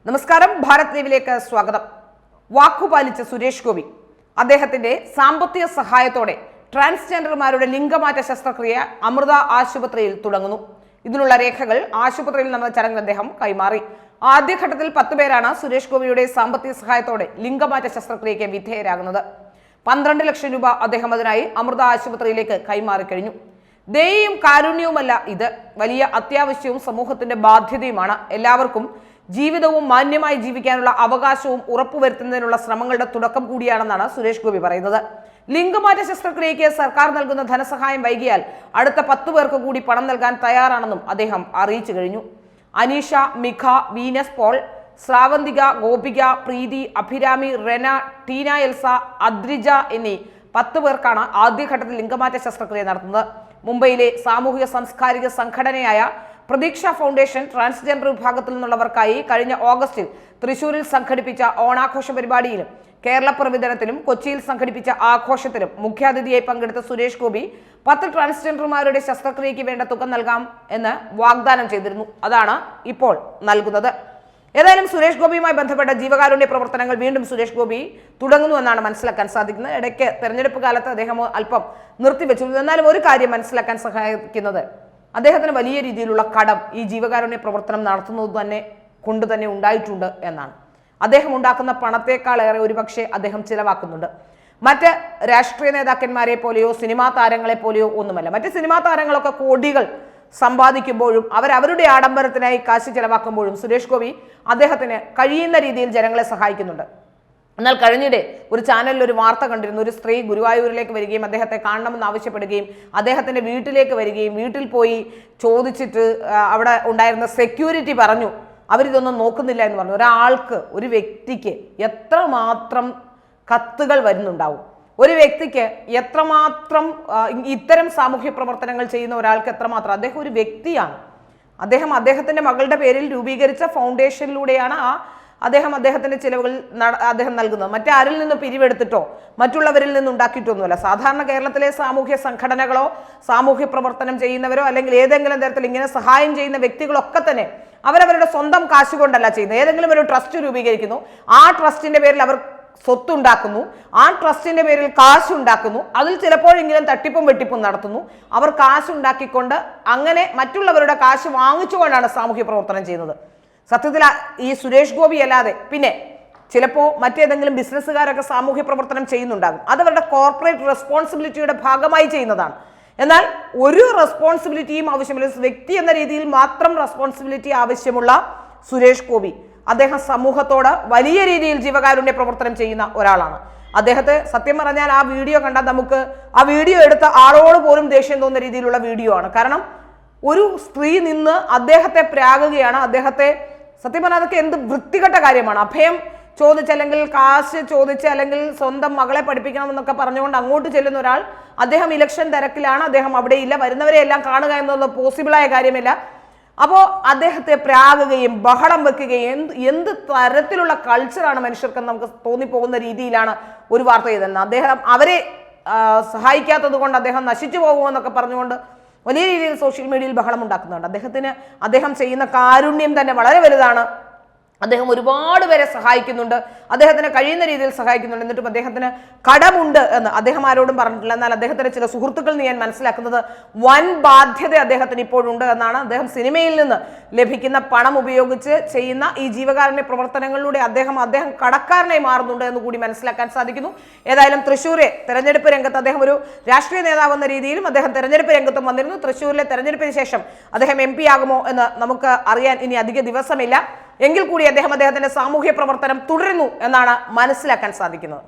നമസ്കാരം, ഭാരത് ലൈവിലേക്ക് സ്വാഗതം. വാക്കുപാലിച്ച സുരേഷ് ഗോപി അദ്ദേഹത്തിന്റെ സാമ്പത്തിക സഹായത്തോടെ ട്രാൻസ്ജെൻഡർമാരുടെ ലിംഗമാറ്റ ശസ്ത്രക്രിയ അമൃത ആശുപത്രിയിൽ തുടങ്ങുന്നു. ഇതിനുള്ള രേഖകൾ ആശുപത്രിയിൽ നടന്ന ചടങ്ങിൽ അദ്ദേഹം കൈമാറി. ആദ്യഘട്ടത്തിൽ 10 പേരാണ് സുരേഷ് ഗോപിയുടെ സാമ്പത്തിക സഹായത്തോടെ ലിംഗമാറ്റ ശസ്ത്രക്രിയയ്ക്ക് വിധേയരാകുന്നത്. 12 ലക്ഷം രൂപ അദ്ദേഹം അതിനായി അമൃത ആശുപത്രിയിലേക്ക് കൈമാറിക്കഴിഞ്ഞു. ദയയും കാരുണ്യവുമല്ല ഇത്, വലിയ അത്യാവശ്യവും സമൂഹത്തിന്റെ ബാധ്യതയുമാണ്. എല്ലാവർക്കും ജീവിതവും മാന്യമായി ജീവിക്കാനുള്ള അവകാശവും ഉറപ്പുവരുത്തുന്നതിനുള്ള ശ്രമങ്ങളുടെ തുടക്കം കൂടിയാണെന്നാണ് സുരേഷ് ഗോപി പറയുന്നത്. ലിംഗമാറ്റ ശസ്ത്രക്രിയയ്ക്ക് സർക്കാർ നൽകുന്ന ധനസഹായം വൈകിയാൽ അടുത്ത 10 പേർക്ക് കൂടി പണം നൽകാൻ തയ്യാറാണെന്നും അദ്ദേഹം അറിയിച്ചു കഴിഞ്ഞു. അനീഷ, മിഖ, വീനസ് പോൾ, ശ്രാവന്തിക, ഗോപിക, പ്രീതി, അഭിരാമി, റെന, ടീന എൽസ, അദ്രിജ എന്നീ 10 പേർക്കാണ് ആദ്യഘട്ടത്തിൽ ലിംഗമാറ്റ ശസ്ത്രക്രിയ നടത്തുന്നത്. മുംബൈയിലെ സാമൂഹിക സാംസ്കാരിക സംഘടനയായ പ്രതീക്ഷ ഫൗണ്ടേഷൻ ട്രാൻസ്ജെൻഡർ വിഭാഗത്തിൽ നിന്നുള്ളവർക്കായി കഴിഞ്ഞ ഓഗസ്റ്റിൽ തൃശൂരിൽ സംഘടിപ്പിച്ച ഓണാഘോഷ പരിപാടിയിലും കേരളപ്പിറവി ദിനത്തിലും കൊച്ചിയിൽ സംഘടിപ്പിച്ച ആഘോഷത്തിലും മുഖ്യാതിഥിയായി പങ്കെടുത്ത സുരേഷ് ഗോപി 10 ട്രാൻസ്ജെൻഡർമാരുടെ ശസ്ത്രക്രിയയ്ക്ക് വേണ്ട തുക നൽകാം എന്ന് വാഗ്ദാനം ചെയ്തിരുന്നു. അതാണ് ഇപ്പോൾ നൽകുന്നത്. ഏതായാലും സുരേഷ് ഗോപിയുമായി ബന്ധപ്പെട്ട ജീവകാരുണ്യ പ്രവർത്തനങ്ങൾ വീണ്ടും സുരേഷ് ഗോപി തുടങ്ങുന്നു എന്നാണ് മനസ്സിലാക്കാൻ സാധിക്കുന്നത്. ഇടയ്ക്ക് തെരഞ്ഞെടുപ്പ് കാലത്ത് അദ്ദേഹം അല്പം നിർത്തിവെച്ചു. എന്നാലും ഒരു കാര്യം മനസ്സിലാക്കാൻ സഹായിക്കുന്നത്, അദ്ദേഹത്തിന് വലിയ രീതിയിലുള്ള കടം ഈ ജീവകാരുണ്യ പ്രവർത്തനം നടത്തുന്നത് കൊണ്ട് തന്നെ ഉണ്ടായിട്ടുണ്ട് എന്നാണ്. അദ്ദേഹം ഉണ്ടാക്കുന്ന പണത്തെക്കാളേറെ ഒരുപക്ഷെ അദ്ദേഹം ചിലവാക്കുന്നുണ്ട്. മറ്റ് രാഷ്ട്രീയ നേതാക്കന്മാരെ പോലെയോ സിനിമാ താരങ്ങളെ പോലെയോ ഒന്നുമല്ല. മറ്റ് സിനിമാ താരങ്ങളൊക്കെ കോടികൾ സമ്പാദിക്കുമ്പോഴും അവരവരുടെ ആഡംബരത്തിനായി കാശ് ചെലവാക്കുമ്പോഴും സുരേഷ് ഗോപി അദ്ദേഹത്തിന് കഴിയുന്ന രീതിയിൽ ജനങ്ങളെ സഹായിക്കുന്നുണ്ട്. എന്നാൽ കഴിഞ്ഞിടെ ഒരു ചാനലിൽ ഒരു വാർത്ത കണ്ടിരുന്നു. ഒരു സ്ത്രീ ഗുരുവായൂരിലേക്ക് വരികയും അദ്ദേഹത്തെ കാണണമെന്ന് ആവശ്യപ്പെടുകയും അദ്ദേഹത്തിന്റെ വീട്ടിലേക്ക് വരികയും വീട്ടിൽ പോയി ചോദിച്ചിട്ട് അവിടെ ഉണ്ടായിരുന്ന സെക്യൂരിറ്റി പറഞ്ഞു അവരിതൊന്നും നോക്കുന്നില്ല എന്ന് പറഞ്ഞു. ഒരാൾക്ക്, ഒരു വ്യക്തിക്ക് എത്രമാത്രം കത്തുകൾ വരുന്നുണ്ടാവും, ഒരു വ്യക്തിക്ക് എത്രമാത്രം ഇത്തരം സാമൂഹ്യ പ്രവർത്തനങ്ങൾ ചെയ്യുന്ന ഒരാൾക്ക് എത്രമാത്രം, അദ്ദേഹം ഒരു വ്യക്തിയാണ്. അദ്ദേഹത്തിന്റെ മകളുടെ പേരിൽ രൂപീകരിച്ച ഫൗണ്ടേഷനിലൂടെയാണ് അദ്ദേഹത്തിന്റെ ചിലവുകൾ അദ്ദേഹം നൽകുന്നത്. മറ്റാരിൽ നിന്ന് പിരിവെടുത്തിട്ടോ മറ്റുള്ളവരിൽ നിന്ന് ഉണ്ടാക്കിയിട്ടൊന്നുമല്ല. സാധാരണ കേരളത്തിലെ സാമൂഹ്യ സംഘടനകളോ സാമൂഹ്യ പ്രവർത്തനം ചെയ്യുന്നവരോ അല്ലെങ്കിൽ ഏതെങ്കിലും തരത്തിൽ ഇങ്ങനെ സഹായം ചെയ്യുന്ന വ്യക്തികളൊക്കെ തന്നെ അവരവരുടെ സ്വന്തം കാശുകൊണ്ടല്ല ചെയ്യുന്നത്. ഏതെങ്കിലും ഒരു ട്രസ്റ്റ് രൂപീകരിക്കുന്നു, ആ ട്രസ്റ്റിന്റെ പേരിൽ അവർ സ്വത്തുണ്ടാക്കുന്നു, ആ ട്രസ്റ്റിന്റെ പേരിൽ കാശുണ്ടാക്കുന്നു, അതിൽ ചിലപ്പോഴെങ്കിലും തട്ടിപ്പും വെട്ടിപ്പും നടത്തുന്നു. അവർ കാശുണ്ടാക്കിക്കൊണ്ട് അങ്ങനെ മറ്റുള്ളവരുടെ കാശ് വാങ്ങിച്ചുകൊണ്ടാണ് സാമൂഹ്യ പ്രവർത്തനം ചെയ്യുന്നത്. സത്യത്തിൽ ഈ സുരേഷ് ഗോപി അല്ലാതെ പിന്നെ ചിലപ്പോൾ മറ്റേതെങ്കിലും ബിസിനസ്സുകാരൊക്കെ സാമൂഹ്യ പ്രവർത്തനം ചെയ്യുന്നുണ്ടാകും. അതവരുടെ കോർപ്പറേറ്റ് റെസ്പോൺസിബിലിറ്റിയുടെ ഭാഗമായി ചെയ്യുന്നതാണ്. എന്നാൽ ഒരു റെസ്പോൺസിബിലിറ്റിയും ആവശ്യമില്ല. വ്യക്തി എന്ന രീതിയിൽ മാത്രം റെസ്പോൺസിബിലിറ്റി ആവശ്യമുള്ള സുരേഷ് ഗോപി അദ്ദേഹം സമൂഹത്തോട് വലിയ രീതിയിൽ ജീവകാരുണ്യ പ്രവർത്തനം ചെയ്യുന്ന ഒരാളാണ്. അദ്ദേഹത്തെ സത്യം പറഞ്ഞാൽ ആ വീഡിയോ കണ്ടാൽ നമുക്ക് ആ വീഡിയോ എടുത്ത ആളോട് പോലും ദേഷ്യം തോന്നുന്ന രീതിയിലുള്ള വീഡിയോ ആണ്. കാരണം ഒരു സ്ത്രീ നിന്ന് അദ്ദേഹത്തെ പ്രാകുകയാണ്. അദ്ദേഹത്തെ സത്യം പറഞ്ഞാൽ അതൊക്കെ എന്ത് വൃത്തികെട്ട കാര്യമാണ്. അഭയം ചോദിച്ച് അല്ലെങ്കിൽ കാശ് ചോദിച്ച് അല്ലെങ്കിൽ സ്വന്തം മകളെ പഠിപ്പിക്കണമെന്നൊക്കെ പറഞ്ഞുകൊണ്ട് അങ്ങോട്ട് ചെല്ലുന്ന ഒരാൾ, അദ്ദേഹം ഇലക്ഷൻ തിരക്കിലാണ്, അദ്ദേഹം അവിടെ ഇല്ല, വരുന്നവരെ എല്ലാം കാണുക എന്നുള്ളത് പോസിബിളായ കാര്യമില്ല. അപ്പോൾ അദ്ദേഹത്തെ പ്രാകുകയും ബഹളം വെക്കുകയും എന്ത് തരത്തിലുള്ള കൾച്ചറാണ് മനുഷ്യർക്കെന്ന് നമുക്ക് തോന്നിപ്പോകുന്ന രീതിയിലാണ് ഒരു വാർത്ത ചെയ്തത്. അദ്ദേഹം അവരെ സഹായിക്കാത്തത് കൊണ്ട് അദ്ദേഹം നശിച്ചു പോകുമെന്നൊക്കെ പറഞ്ഞുകൊണ്ട് വലിയ രീതിയിൽ സോഷ്യൽ മീഡിയയിൽ ബഹളം ഉണ്ടാക്കുന്നുണ്ട്. അദ്ദേഹം ചെയ്യുന്ന കാരുണ്യം തന്നെ വളരെ വലുതാണ്. അദ്ദേഹം ഒരുപാട് പേരെ സഹായിക്കുന്നുണ്ട്, അദ്ദേഹത്തിന് കഴിയുന്ന രീതിയിൽ സഹായിക്കുന്നുണ്ട്. എന്നിട്ടും അദ്ദേഹത്തിന് കടമുണ്ട് എന്ന് അദ്ദേഹം ആരോടും പറഞ്ഞിട്ടില്ല. എന്നാൽ അദ്ദേഹത്തിന്റെ ചില സുഹൃത്തുക്കൾ ഞാൻ മനസ്സിലാക്കുന്നത് വൻ ബാധ്യത അദ്ദേഹത്തിന് ഇപ്പോഴുണ്ട് എന്നാണ്. അദ്ദേഹം സിനിമയിൽ നിന്ന് ലഭിക്കുന്ന പണം ഉപയോഗിച്ച് ചെയ്യുന്ന ഈ ജീവകാരുണ്യ പ്രവർത്തനങ്ങളിലൂടെ അദ്ദേഹം കടക്കാരനായി മാറുന്നുണ്ട് എന്ന് കൂടി മനസ്സിലാക്കാൻ സാധിക്കുന്നു. ഏതായാലും തൃശ്ശൂരെ തെരഞ്ഞെടുപ്പ് രംഗത്ത് അദ്ദേഹം ഒരു രാഷ്ട്രീയ നേതാവ് എന്ന രീതിയിലും അദ്ദേഹം തെരഞ്ഞെടുപ്പ് രംഗത്തും വന്നിരുന്നു. തൃശ്ശൂരിലെ തെരഞ്ഞെടുപ്പിന് ശേഷം അദ്ദേഹം MP ആകുമോ എന്ന് നമുക്ക് അറിയാൻ ഇനി അധിക ദിവസമില്ല. എങ്കിൽ കൂടി അദ്ദേഹത്തിന്റെ സാമൂഹ്യ പ്രവർത്തനം തുടരുന്നു എന്നാണ് മനസ്സിലാക്കാൻ സാധിക്കുന്നത്.